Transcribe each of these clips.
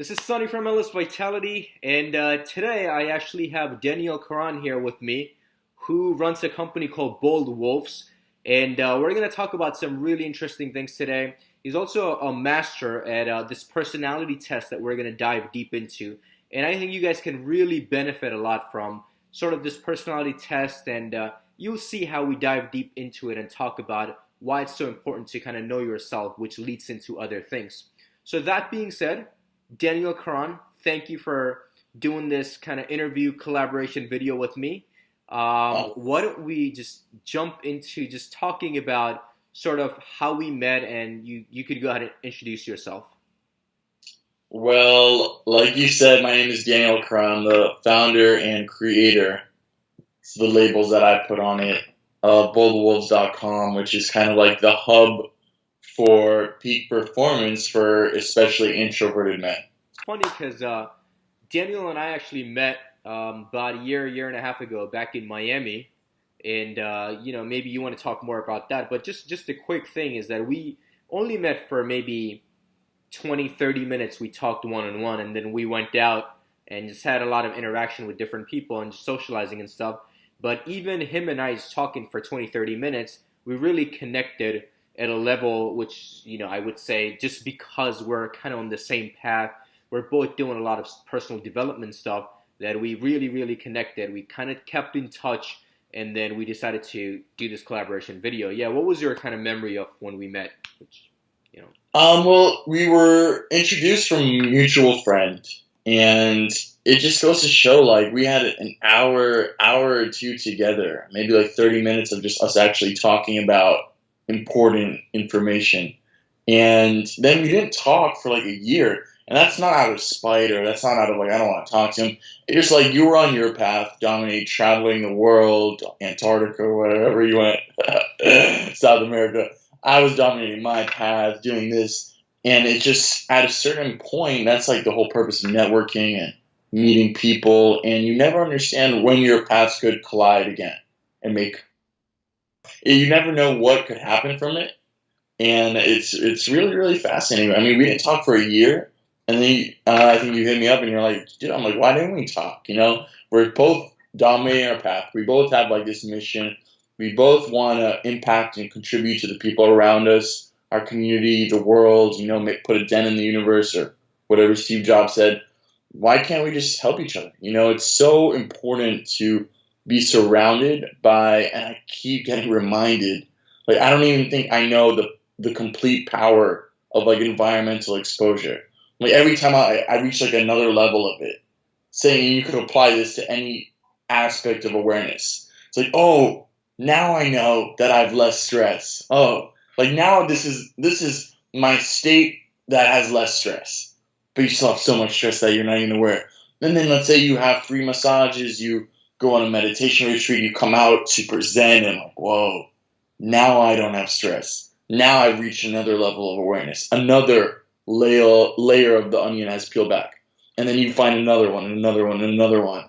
This is Sunny from Endless Vitality, and today I actually have Daniel Karan here with me, who runs a company called Bold Wolves, and we're going to talk about some really interesting things today. He's also a master at this personality test that we're going to dive deep into, and I think you guys can really benefit a lot from sort of this personality test, and you'll see how we dive deep into it and talk about why it's so important to kind of know yourself, which leads into other things. So that being said, Daniel Karan, thank you for doing this kind of interview collaboration video with me. Why don't we just jump into just talking about sort of how we met, and you could go ahead and introduce yourself. Well, like you said, my name is Daniel Karan, the founder and creator. It's the labels that I put on it. BoldWolves.com, which is kind of like the hub for peak performance for especially introverted men. It's funny because Daniel and I actually met about a year and a half ago back in Miami, and maybe you want to talk more about that. But just a quick thing is that we only met for maybe 20, 30 minutes. We talked one-on-one, and then we went out and just had a lot of interaction with different people and just socializing and stuff. But even him and I just talking for 20, 30 minutes, we really connected at a level which, I would say just because we're kind of on the same path, we're both doing a lot of personal development stuff, that we really, really connected. We kind of kept in touch, and then we decided to do this collaboration video. Yeah, what was your kind of memory of when we met? Well, we were introduced from a mutual friend, and it just goes to show, like, we had an hour or two together, maybe like 30 minutes of just us actually talking about important information. And then we didn't talk for like a year. And that's not out of spite, or that's not out of like, I don't want to talk to him. It's just like you were on your path, dominate, traveling the world, Antarctica, wherever you went, South America. I was dominating my path, doing this. And it just, at a certain point, that's like the whole purpose of networking and meeting people. And you never understand when your paths could collide again and you never know what could happen from it. And it's really, really fascinating. I mean, we didn't talk for a year. And then I think you hit me up and you're like, dude, I'm like, why didn't we talk? We're both dominating our path. We both have like this mission. We both want to impact and contribute to the people around us, our community, the world, put a dent in the universe, or whatever Steve Jobs said. Why can't we just help each other? It's so important to be surrounded by, and I keep getting reminded, like, I don't even think I know the complete power of like environmental exposure. Like every time I reach like another level of it, saying you could apply this to any aspect of awareness. It's like, oh, now I know that I have less stress. Oh, like now this is my state that has less stress. But you still have so much stress that you're not even aware. And then let's say you have free massages, you go on a meditation retreat, you come out super zen and like, whoa, now I don't have stress. Now I've reached another level of awareness. Another layer of the onion has peeled back, and then you find another one and another one and another one.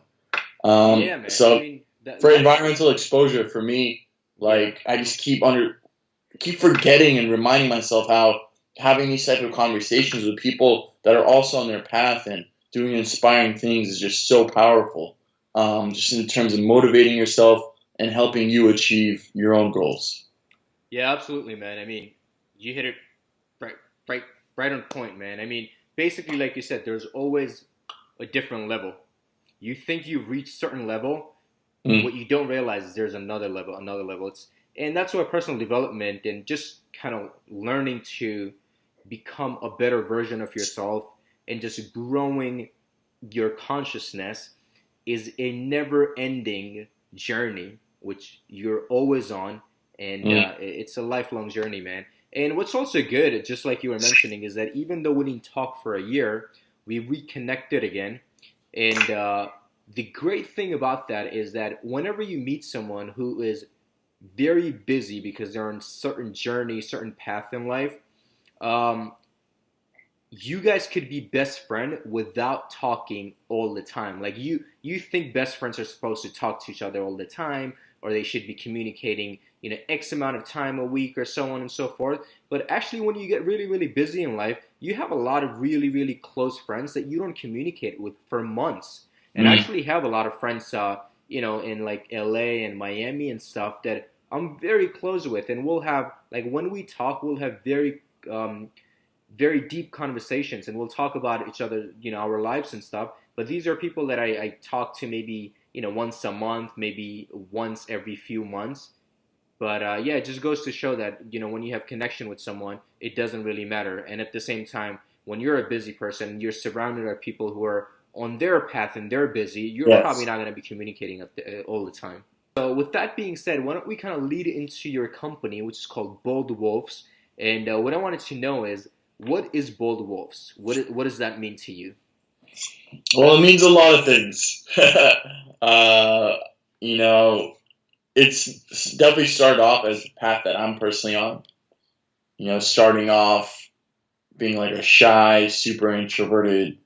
Yeah, man. So I mean, for environmental exposure, for me, like I just keep forgetting and reminding myself how having these type of conversations with people that are also on their path and doing inspiring things is just so powerful. Just in terms of motivating yourself and helping you achieve your own goals. Yeah, absolutely, man. I mean, you hit it right on point, man. I mean, basically, like you said, there's always a different level. You think you've reached a certain level, what you don't realize is there's another level. And that's why personal development and just kind of learning to become a better version of yourself and just growing your consciousness is a never-ending journey, which you're always on, and it's a lifelong journey, man. And what's also good, just like you were mentioning, is that even though we didn't talk for a year, we reconnected again. And the great thing about that is that whenever you meet someone who is very busy because they're on certain journey, certain path in life, you guys could be best friend without talking all the time. Like you think best friends are supposed to talk to each other all the time, or they should be communicating, X amount of time a week or so on and so forth. But actually, when you get really, really busy in life, you have a lot of really, really close friends that you don't communicate with for months. And I actually have a lot of friends, in like LA and Miami and stuff that I'm very close with. And we'll have, like, when we talk, we'll have very deep conversations, and we'll talk about each other, our lives and stuff. But these are people that I talk to maybe, once a month, maybe once every few months. But yeah, it just goes to show that, when you have connection with someone, it doesn't really matter. And at the same time, when you're a busy person, you're surrounded by people who are on their path and they're busy, you're probably not going to be communicating all the time. So with that being said, why don't we kind of lead into your company, which is called Bold Wolves. And what I wanted to know is, what is Bold Wolves? What does that mean to you? Well, it means a lot of things. It's definitely started off as the path that I'm personally on. Starting off being like a shy, super introverted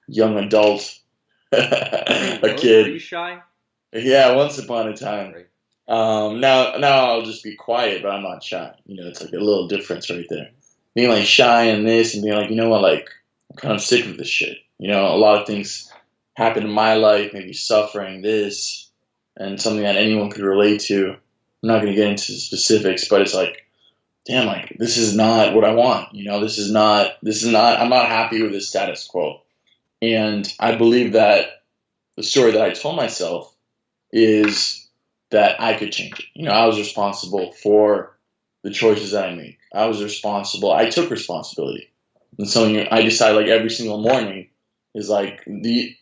young adult, a kid. Are you shy? Yeah, once upon a time. Right. Now I'll just be quiet, but I'm not shy. It's like a little difference right there. Being like shy and this, and being like, like, I'm kind of sick of this shit. A lot of things happen in my life, maybe suffering, this, and something that anyone could relate to. I'm not going to get into the specifics, but it's like, damn, like, this is not what I want. This is not, I'm not happy with the status quo. And I believe that the story that I told myself is that I could change it. I was responsible for the choices that I make. I took responsibility. And so I decided, like, every single morning is like,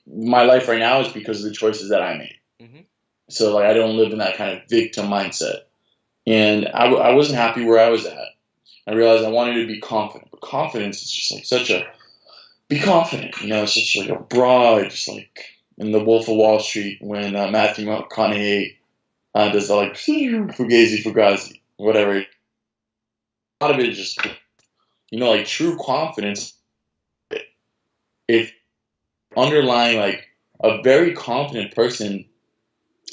my life right now is because of the choices that I made. Mm-hmm. So, like, I don't live in that kind of victim mindset. And I wasn't happy where I was at. I realized I wanted to be confident. But confidence is just like such a, be confident. It's just like a broad, just like in The Wolf of Wall Street when Matthew McConaughey does the, like, fugazi, whatever. A lot of it is just, like, true confidence. If underlying, like, a very confident person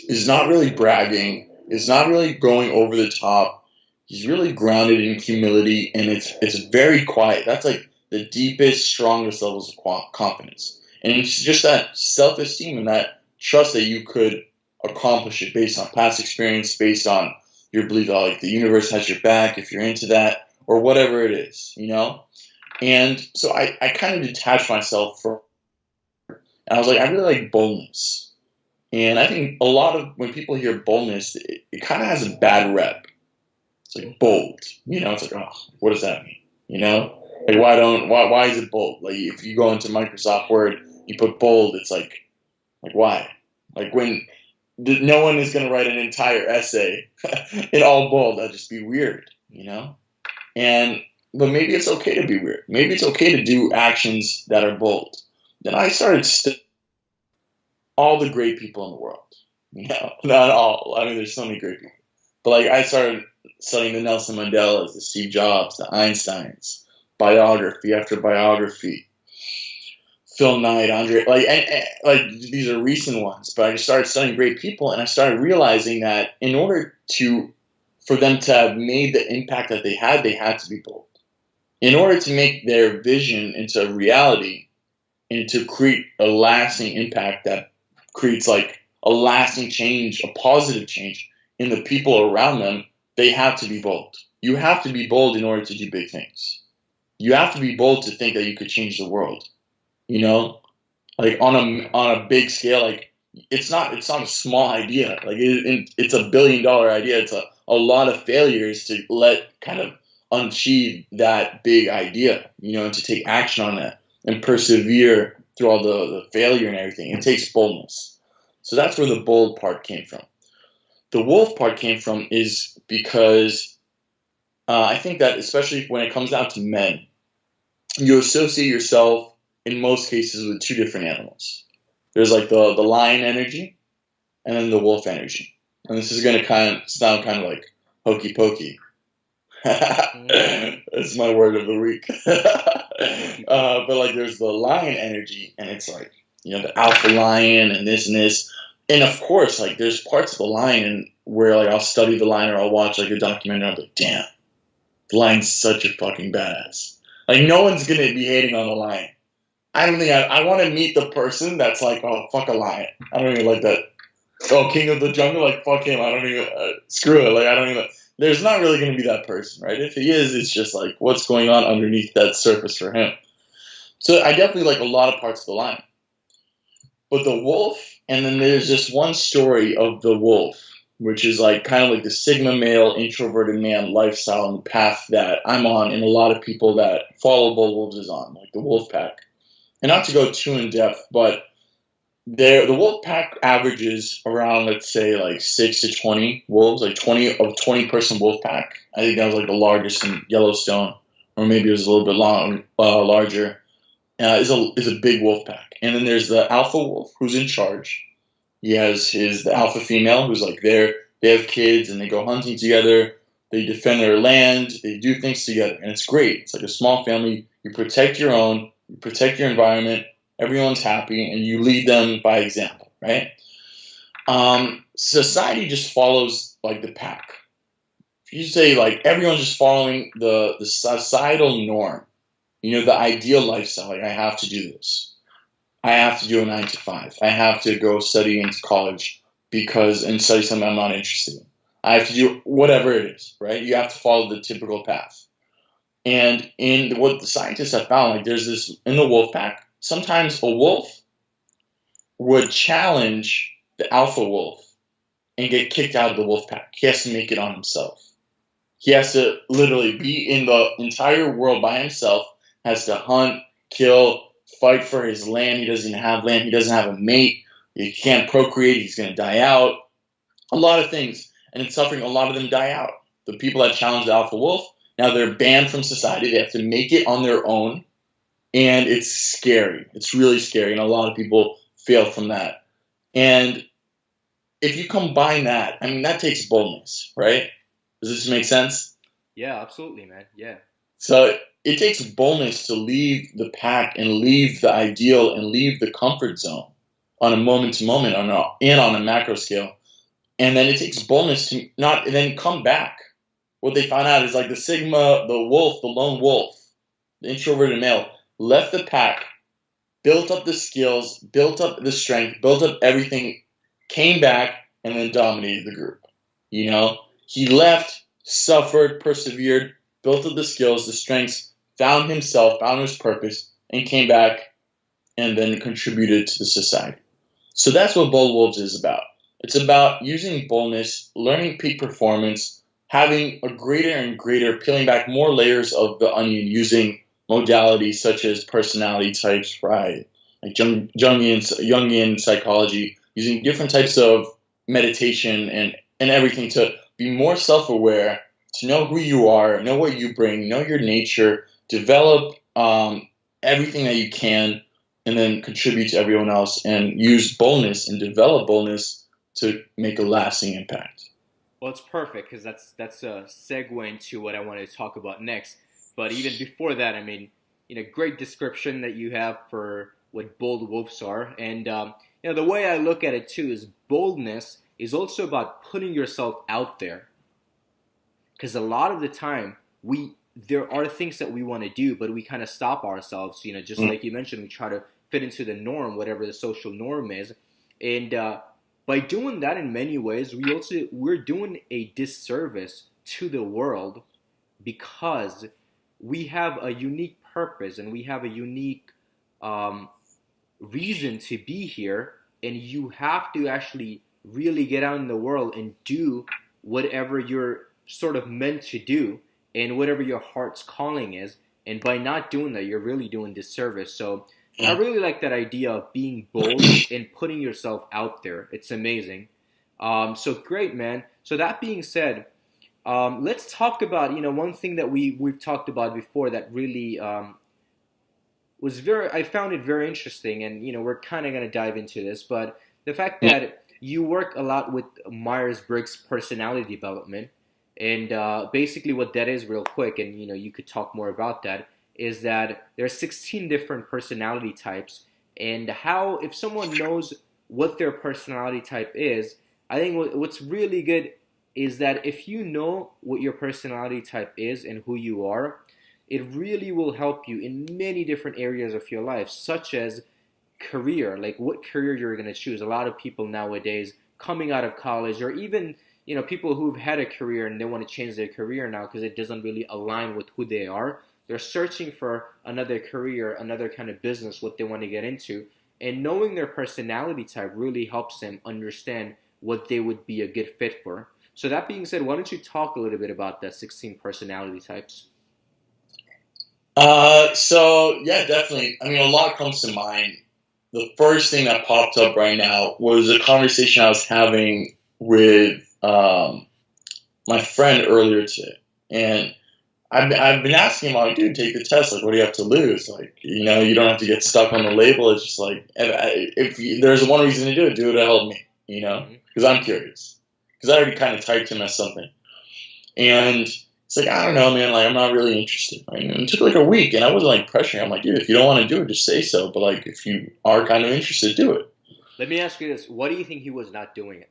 is not really bragging, is not really going over the top. He's really grounded in humility, and it's very quiet. That's like the deepest, strongest levels of confidence. And it's just that self-esteem and that trust that you could accomplish it based on past experience, based on your belief that, like, the universe has your back if you're into that, or whatever it is, And so I kind of detached myself from, and I was like, I really like boldness. And I think a lot of, when people hear boldness, it kind of has a bad rep. It's like bold, it's like, oh, what does that mean? Like, why is it bold? Like, if you go into Microsoft Word, you put bold, it's like why? Like, when no one is going to write an entire essay in all bold, that'd just be weird, But maybe it's okay to be weird. Maybe it's okay to do actions that are bold. Then I started all the great people in the world. Not all. I mean, there's so many great people. But, like, I started studying the Nelson Mandelas, the Steve Jobs, the Einsteins, biography after biography. Phil Knight, Andre, like these are recent ones, but I just started studying great people, and I started realizing that in order for them to have made the impact that they had to be bold. In order to make their vision into a reality and to create a lasting impact that creates, like, a lasting change, a positive change in the people around them, they have to be bold. You have to be bold in order to do big things. You have to be bold to think that you could change the world. Like, on a big scale, like, it's not a small idea. Like, it's $1 billion idea. It's a lot of failures to let kind of achieve that big idea, and to take action on that and persevere through all the failure and everything. It takes boldness. So that's where the bold part came from. The wolf part came from is because I think that, especially when it comes down to men, you associate yourself in most cases with two different animals. There's, like, the lion energy and then the wolf energy. And this is going to sound kind of like hokey pokey. That's my word of the week. But, like, there's the lion energy, and it's like, the alpha lion and this and this. And of course, like, there's parts of the lion where like I'll study the line or I'll watch like a documentary. I'm like, damn, the line's such a fucking badass. Like no one's gonna be hating on the lion. I don't think I want to meet the person that's like, oh fuck a lion. I don't even like that. Oh, King of the Jungle, like fuck him. I don't even screw it. Like I don't even. There's not really gonna be that person, right? If he is, it's just like what's going on underneath that surface for him. So I definitely like a lot of parts of the lion. But the wolf, and then there's just one story of the wolf, which is like kind of like the Sigma male, introverted man lifestyle and the path that I'm on, and a lot of people that follow bull wolves is on, like the wolf pack. And not to go too in depth, but the wolf pack averages around, let's say, like 6 to 20 wolves, like 20 person wolf pack. I think that was like the largest in Yellowstone, or maybe it was a little bit larger. Is a big wolf pack, and then there's the alpha wolf who's in charge. He has the alpha female who's like there. They have kids and they go hunting together. They defend their land. They do things together, and it's great. It's like a small family. You protect your own. You protect your environment. Everyone's happy, and you lead them by example, right? Society just follows like the pack. If you say like everyone's just following the societal norm, you know, the ideal lifestyle, like I have to do this. I have to do a 9 to 5. I have to go study into college and study something I'm not interested in. I have to do whatever it is, right? You have to follow the typical path. And in what the scientists have found, like there's this in the wolf pack, sometimes a wolf would challenge the alpha wolf and get kicked out of the wolf pack. He has to make it on himself. He has to literally be in the entire world by himself, has to hunt, kill, fight for his land. He doesn't have land. He doesn't have a mate. He can't procreate. He's going to die out. A lot of things. And in suffering, a lot of them die out. The people that challenge the alpha wolf, now they're banned from society. They have to make it on their own. And it's scary. It's really scary. And a lot of people fail from that. And if you combine that, I mean, that takes boldness, right? Does this make sense? Yeah, absolutely, man. Yeah. So it takes boldness to leave the pack and leave the ideal and leave the comfort zone on a moment to moment and on a macro scale. And then it takes boldness to not and then come back. What they found out is like the Sigma, the wolf, the lone wolf, the introverted male, left the pack, built up the skills, built up the strength, built up everything, came back, and then dominated the group. You know, he left, suffered, persevered, built up the skills, the strengths, found himself, found his purpose, and came back and then contributed to the society. So that's what Bold Wolves is about. It's about using boldness, learning peak performance, having a greater and greater, peeling back more layers of the onion using modalities such as personality types, right? Like Jungian psychology, using different types of meditation and everything to be more self-aware, to know who you are, know what you bring, know your nature, develop everything that you can, and then contribute to everyone else and use boldness and develop boldness to make a lasting impact. Well, it's perfect because that's a segue into what I want to talk about next. But even before that, I mean, great description that you have for what bold wolves are, and the way I look at it too is boldness is also about putting yourself out there. Because a lot of the time there are things that we want to do, but we kind of stop ourselves. Just like you mentioned, we try to fit into the norm, whatever the social norm is, and by doing that in many ways, we're doing a disservice to the world because we have a unique purpose and we have a unique reason to be here, and you have to actually really get out in the world and do whatever you're sort of meant to do and whatever your heart's calling is. And by not doing that, you're really doing disservice. So I really like that idea of being bold and putting yourself out there. It's amazing. So great, man. So that being said, let's talk about, one thing that we've talked about before that really I found it very interesting, and, we're kind of going to dive into this, but the fact that you work a lot with Myers-Briggs personality development, and basically what that is real quick, and, you could talk more about that, is that there are 16 different personality types, and how, if someone knows what their personality type is, I think what's really good is that if you know what your personality type is and who you are, it really will help you in many different areas of your life, such as career, like what career you're going to choose. A lot of people nowadays coming out of college, or even people who've had a career and they want to change their career now because it doesn't really align with who they are. They're searching for another career, another kind of business, what they want to get into. And knowing their personality type really helps them understand what they would be a good fit for. So that being said, why don't you talk a little bit about that 16 personality types? So yeah, definitely. I mean, a lot comes to mind. The first thing that popped up right now was a conversation I was having with my friend earlier today, and I've been asking him, like, dude, take the test. Like, what do you have to lose? Like, you don't have to get stuck on the label. It's just like, if there's one reason to do it to help me, because I'm curious. Because I already kind of typed him as something, and it's like, I don't know, man. Like, I'm not really interested. Right? And it took like a week, and I wasn't like pressuring. I'm like, dude, if you don't want to do it, just say so. But like, if you are kind of interested, do it. Let me ask you this: what do you think he was not doing it?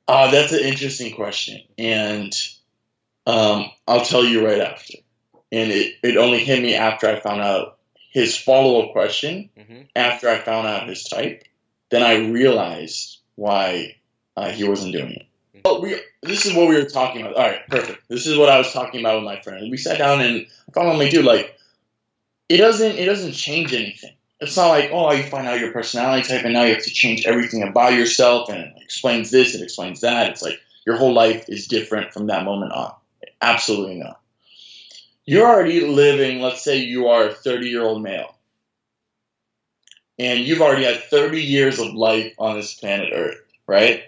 That's an interesting question, and I'll tell you right after. And it only hit me after I found out his follow-up question, after I found out his type. Then I realized why he wasn't doing it. But this is what we were talking about. All right, perfect. This is what I was talking about with my friend. We sat down and I found out, like, dude, like, it doesn't change anything. It's not like, oh, you find out your personality type and now you have to change everything about yourself, and it explains this, it explains that. It's like your whole life is different from that moment on. Absolutely not. You're already living, let's say you are a 30-year-old male, and you've already had 30 years of life on this planet Earth, right?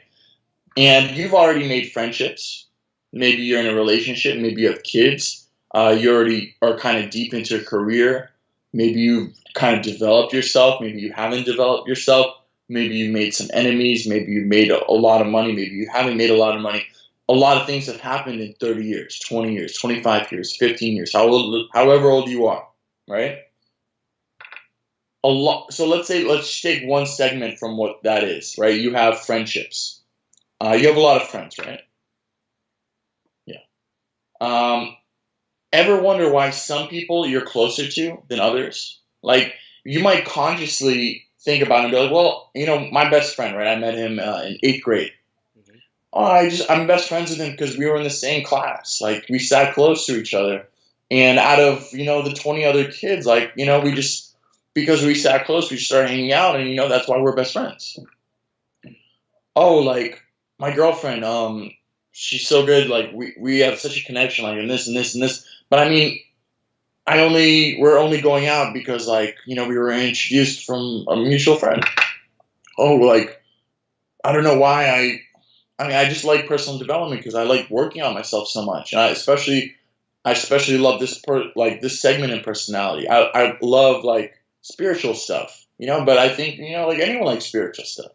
And you've already made friendships. Maybe you're in a relationship. Maybe you have kids. You already are kind of deep into a career. Maybe you've kind of developed yourself. Maybe you haven't developed yourself. Maybe you made some enemies. Maybe you made a lot of money. Maybe you haven't made a lot of money. A lot of things have happened in 30 years, 20 years, 25 years, 15 years, however old you are, right? A lot. So let's take one segment from what that is, right? You have friendships. You have a lot of friends, right? Yeah. Ever wonder why some people you're closer to than others? Like, you might consciously think about it and be like, well, my best friend, right? I met him in 8th grade. Oh, I'm best friends with him because we were in the same class. Like, we sat close to each other. And out of, the 20 other kids, like, we just, because we sat close, we started hanging out, and, that's why we're best friends. Oh, like, my girlfriend, she's so good. Like, we have such a connection, like, in this and this and this. But I mean, we're only going out because, like, we were introduced from a mutual friend. Oh, like, I don't know why I just like personal development because I like working on myself so much. And I especially love this this segment in personality. I love, like, spiritual stuff, but I think, like, anyone likes spiritual stuff.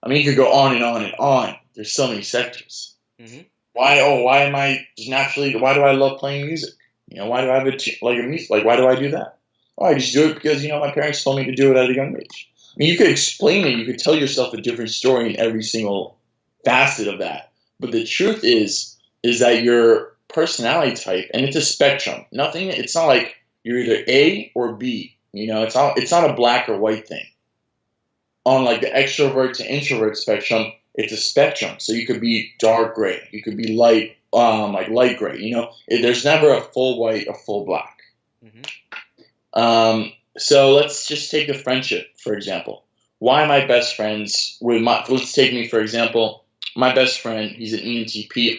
I mean, you could go on and on and on. There's so many sectors. Mm-hmm. Why do I love playing music? Why do I have a music? Like, why do I do that? Oh, I just do it because, my parents told me to do it at a young age. I mean, you could explain it. You could tell yourself a different story in every single facet of that. But the truth is that your personality type, and it's a spectrum. It's not like you're either A or B. It's not a black or white thing. On, like, the extrovert to introvert spectrum, it's a spectrum. So you could be dark gray. You could be light gray. There's never a full white, a full black. Mm-hmm. So let's just take a friendship, for example. Why am I best friends with let's take me, for example, my best friend, he's an ENTP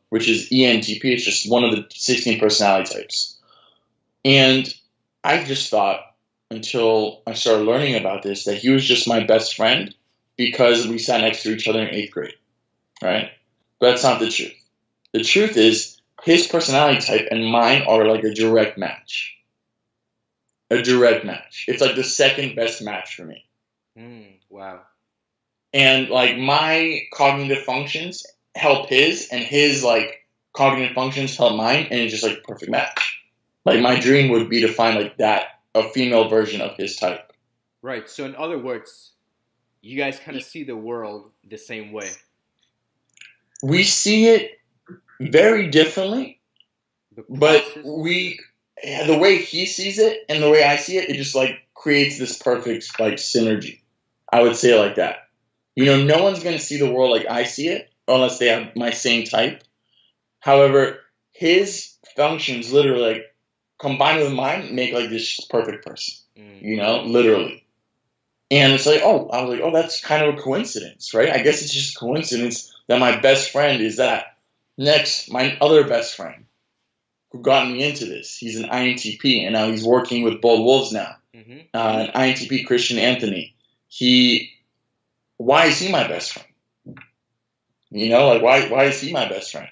which is ENTP, it's just one of the 16 personality types. And I just thought, until I started learning about this, that he was just my best friend because we sat next to each other in 8th grade, right? But that's not the truth. The truth is his personality type and mine are like a direct match. A direct match. It's like the second best match for me. Wow. And, like, my cognitive functions help his, and his, like, cognitive functions help mine, and it's just like a perfect match. Like, my dream would be to find, like, a female version of his type. Right. So in other words, you guys kind of see the world the same way. We see it very differently, The but process. the way he sees it and the way I see it, it just like creates this perfect like synergy. I would say it like that. No one's gonna see the world like I see it unless they have my same type. However, his functions literally like combined with mine make like this perfect person. Literally. And it's like, I was like, that's kind of a coincidence, right? I guess it's just a coincidence that my best friend is that. Next, my other best friend who got me into this, he's an INTP, and now he's working with Bold Wolves now. An INTP, Christian Anthony. Why is he my best friend? Why is he my best friend?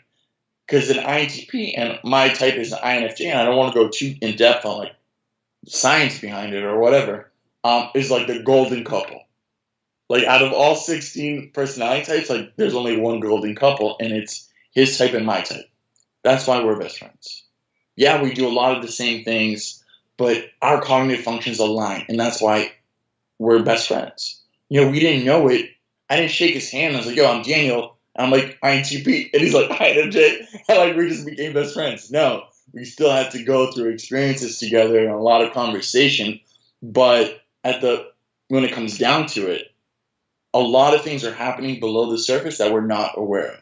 Because an INTP and my type is an INFJ, and I don't want to go too in depth on like science behind it or whatever, is like the golden couple. Like out of all 16 personality types, like there's only one golden couple, and it's his type and my type. That's why we're best friends. Yeah, we do a lot of the same things, but our cognitive functions align, and that's why we're best friends. We didn't know it. I didn't shake his hand. I was like, yo, I'm Daniel. And I'm like, INTP. And he's like, INFJ. And like, we just became best friends. No, we still had to go through experiences together and a lot of conversation. But when it comes down to it, a lot of things are happening below the surface that we're not aware of.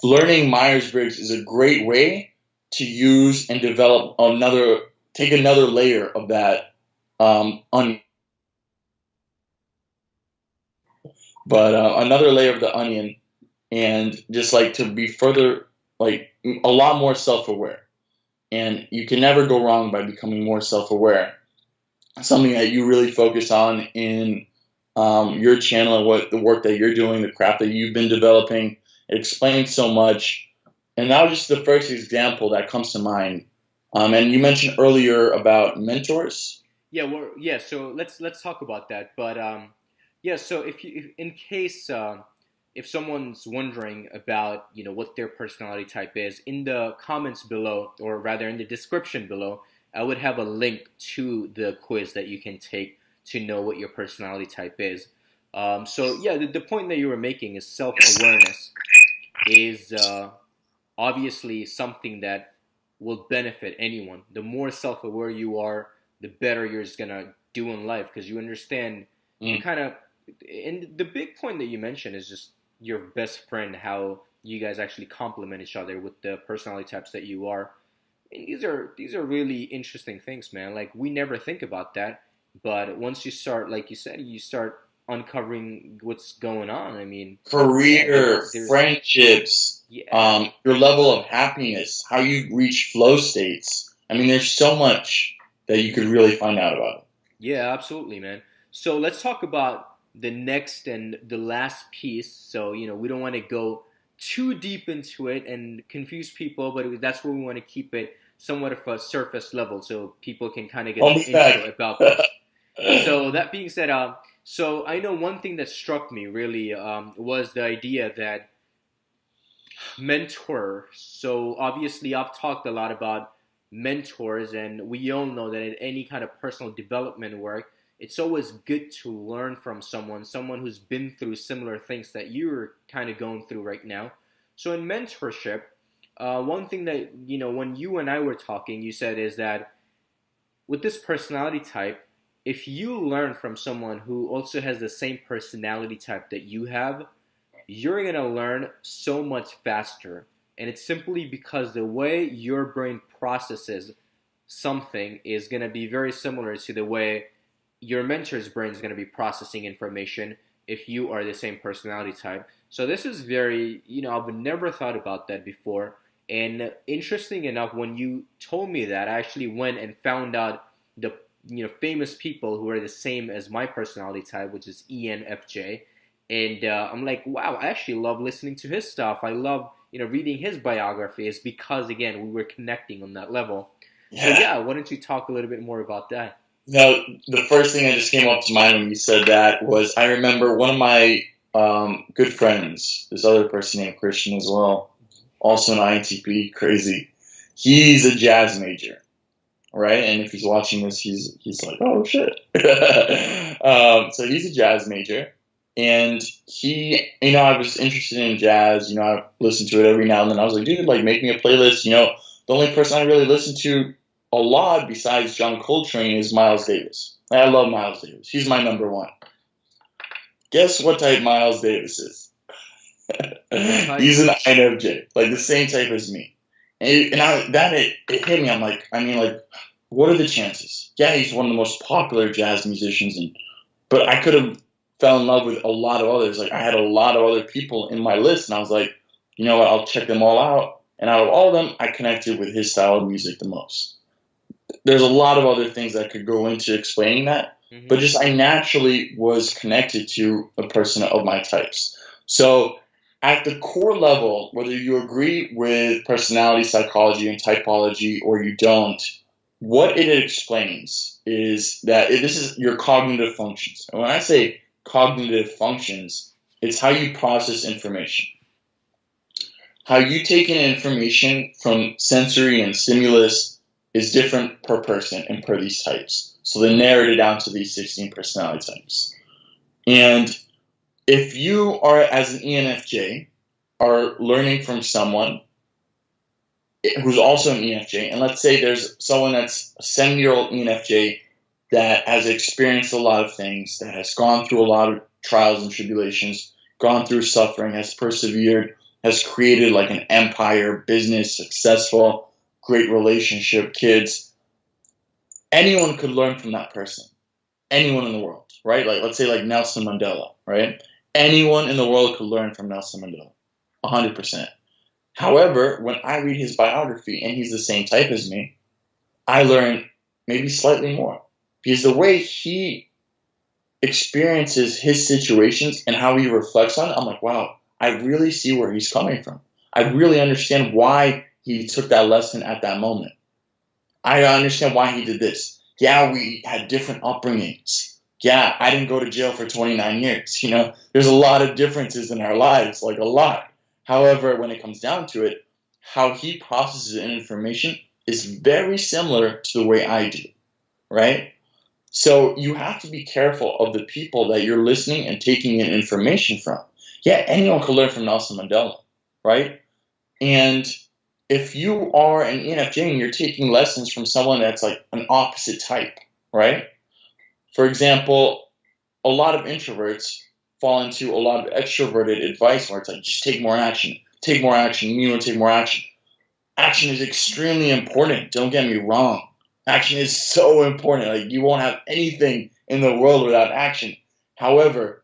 Learning Myers-Briggs is a great way to use and develop take another layer of that onion. But another layer of the onion, and just like to be further, like a lot more self-aware. And you can never go wrong by becoming more self-aware. Something that you really focus on in your channel and what the work that you're doing, the craft that you've been developing. It explains so much. And that was just the first example that comes to mind. And you mentioned earlier about mentors. Yeah, so let's talk about that. But so if someone's wondering about what their personality type is, in the comments below, or rather in the description below, I would have a link to the quiz that you can take to know what your personality type is. The point that you were making is self-awareness is obviously something that will benefit anyone. The more self-aware you are, the better you're just gonna do in life, because you understand and the big point that you mentioned is just your best friend, how you guys actually complement each other with the personality types that you are. And these are really interesting things, man. Like, we never think about that, but once you start, like you said, you start uncovering what's going on. I mean, career, friendships, your level of happiness, how you reach flow states. I mean, there's so much that you could really find out about it. Yeah, absolutely, man. So let's talk about the next and the last piece. So, we don't want to go too deep into it and confuse people, but that's where we want to keep it somewhat of a surface level so people can kind of get an intro about this. So that being said, so I know one thing that struck me really was the idea that mentor. So obviously I've talked a lot about mentors, and we all know that in any kind of personal development work, it's always good to learn from someone who's been through similar things that you're kind of going through right now. So in mentorship, one thing that, when you and I were talking, you said is that with this personality type, if you learn from someone who also has the same personality type that you have, you're going to learn so much faster. And it's simply because the way your brain processes something is going to be very similar to the way your mentor's brain is going to be processing information if you are the same personality type. So this is very, I've never thought about that before. And interesting enough, when you told me that, I actually went and found out the famous people who are the same as my personality type, which is ENFJ. And I'm like, wow, I actually love listening to his stuff. I love reading his biographies because, again, we were connecting on that level. Yeah. So why don't you talk a little bit more about that? Now, the first thing that just came up to mind when you said that was I remember one of my good friends, this other person named Christian as well, also an INTP, crazy. He's a jazz major, right? And if he's watching this, he's like, oh shit. So he's a jazz major, and he, I was interested in jazz. I listened to it every now and then. I was like, dude, like make me a playlist. The only person I really listen to a lot besides John Coltrane is Miles Davis. I love Miles Davis. He's my number one. Guess what type Miles Davis is? He's an INFJ, like the same type as me. It hit me. I'm like, what are the chances? Yeah, he's one of the most popular jazz musicians, but I could have fell in love with a lot of others. Like I had a lot of other people in my list, and I was like, you know what? I'll check them all out. And out of all of them, I connected with his style of music the most. There's a lot of other things that could go into explaining that, but just I naturally was connected to a person of my types. So at the core level, whether you agree with personality psychology and typology or you don't, what it explains is that this is your cognitive functions. And when I say cognitive functions, it's how you process information. How you take in information from sensory and stimulus is different per person and per these types. So they narrowed it down to these 16 personality types. And if you are, as an ENFJ, are learning from someone who's also an ENFJ, and let's say there's someone that's a 7-year-old ENFJ that has experienced a lot of things, that has gone through a lot of trials and tribulations, gone through suffering, has persevered, has created like an empire, business, successful, great relationship, kids. Anyone could learn from that person. Anyone in the world, right? Like let's say like Nelson Mandela, right? Anyone in the world could learn from Nelson Mandela, 100%. However, when I read his biography and he's the same type as me, I learn maybe slightly more. Because the way he experiences his situations and how he reflects on it, I'm like, wow, I really see where he's coming from. I really understand why he took that lesson at that moment. I understand why he did this. Yeah, we had different upbringings. Yeah, I didn't go to jail for 29 years. There's a lot of differences in our lives, like a lot. However, when it comes down to it, how he processes information is very similar to the way I do, right? So you have to be careful of the people that you're listening and taking in information from. Yeah, anyone can learn from Nelson Mandela, right? And if you are an ENFJ and you're taking lessons from someone that's like an opposite type, right? For example, a lot of introverts fall into a lot of extroverted advice where it's like, just take more action. Take more action. You need to take more action. Action is extremely important. Don't get me wrong. Action is so important. Like you won't have anything in the world without action. However,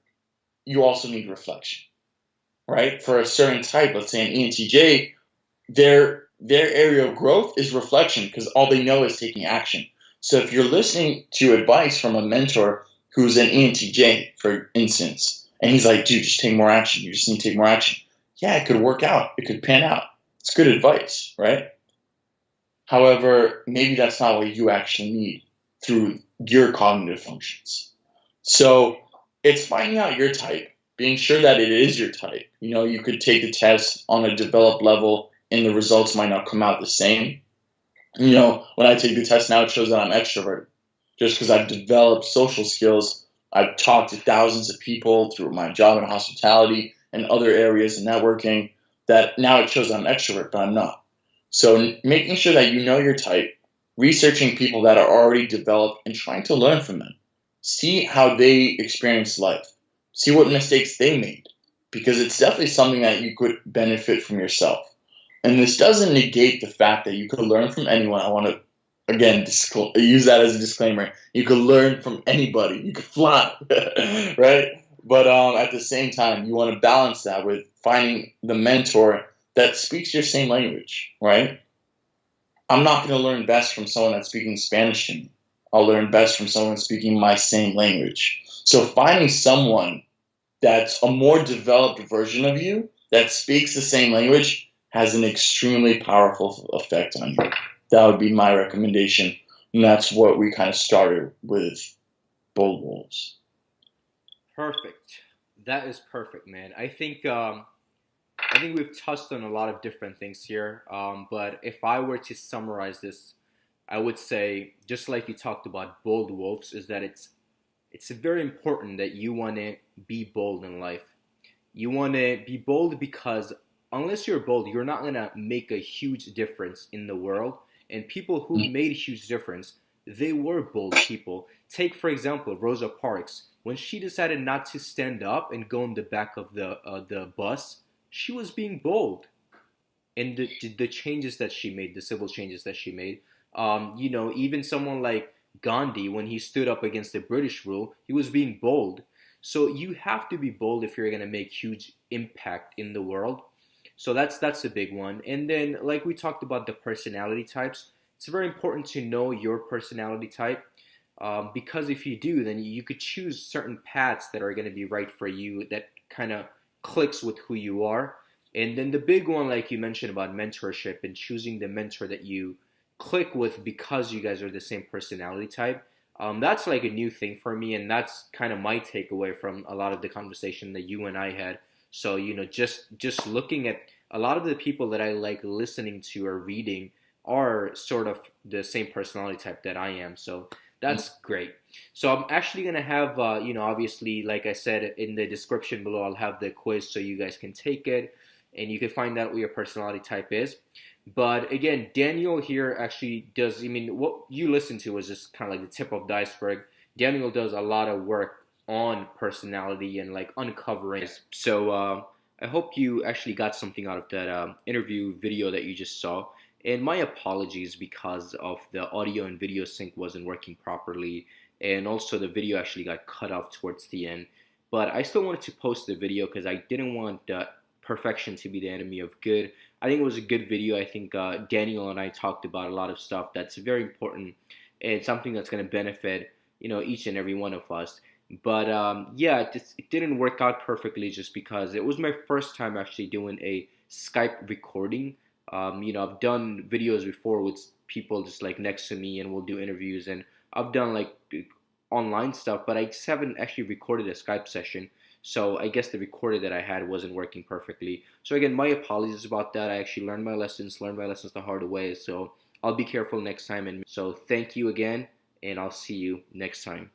you also need reflection, right? For a certain type, let's say an ENTJ, their area of growth is reflection because all they know is taking action. So if you're listening to advice from a mentor who's an ENTJ, for instance, and he's like, dude, just take more action. You just need to take more action. Yeah, it could work out. It could pan out. It's good advice, right? However, maybe that's not what you actually need through your cognitive functions. So it's finding out your type, being sure that it is your type. You could take the test on a developed level and the results might not come out the same. When I take the test now, it shows that I'm extroverted. Just because I've developed social skills, I've talked to thousands of people through my job in hospitality and other areas in networking, that now it shows I'm extrovert, but I'm not. So making sure that you know your type, researching people that are already developed and trying to learn from them. See how they experience life. See what mistakes they made. Because it's definitely something that you could benefit from yourself. And this doesn't negate the fact that you could learn from anyone. I want to, again, use that as a disclaimer. You could learn from anybody. You could fly, right? But at the same time, you want to balance that with finding the mentor that speaks your same language, right? I'm not going to learn best from someone that's speaking Spanish to me. I'll learn best from someone speaking my same language. So finding someone that's a more developed version of you that speaks the same language has an extremely powerful effect on you. That would be my recommendation. And that's what we kind of started with Bold Wolves. Perfect. That is perfect, man. I think we've touched on a lot of different things here. But if I were to summarize this, I would say, just like you talked about bold wolves, is that it's very important that you want to be bold in life. You want to be bold because unless you're bold, you're not going to make a huge difference in the world. And people who made a huge difference, they were bold people. Take, for example, Rosa Parks. When she decided not to stand up and go in the back of the bus, she was being bold. And the changes that she made, the civil changes that she made. Even someone like Gandhi, when he stood up against the British rule, he was being bold. So you have to be bold if you're going to make huge impact in the world. So that's a big one. And then, like we talked about the personality types, it's very important to know your personality type, because if you do, then you could choose certain paths that are going to be right for you, that kind of clicks with who you are. And then the big one, like you mentioned about mentorship and choosing the mentor that you click with because you guys are the same personality type. That's like a new thing for me, and that's kind of my takeaway from a lot of the conversation that you and I had. So just looking at a lot of the people that I like listening to or reading are sort of the same personality type that I am. So that's great. So I'm actually gonna have obviously, like I said in the description below, I'll have the quiz so you guys can take it and you can find out what your personality type is. But again, Daniel here actually does, I mean, what you listen to is just kind of like the tip of the iceberg. Daniel does a lot of work on personality and like uncovering. So I hope you actually got something out of that interview video that you just saw. And my apologies because of the audio and video sync wasn't working properly. And also the video actually got cut off towards the end. But I still wanted to post the video because I didn't want perfection to be the enemy of good. I think it was a good video. I think Daniel and I talked about a lot of stuff that's very important and something that's going to benefit each and every one of us. But yeah, it didn't work out perfectly just because it was my first time actually doing a Skype recording. I've done videos before with people just like next to me, and we'll do interviews, and I've done like online stuff, but I just haven't actually recorded a Skype session. So I guess the recorder that I had wasn't working perfectly. So again, my apologies about that. I actually learned my lessons the hard way. So I'll be careful next time. And so thank you again, and I'll see you next time.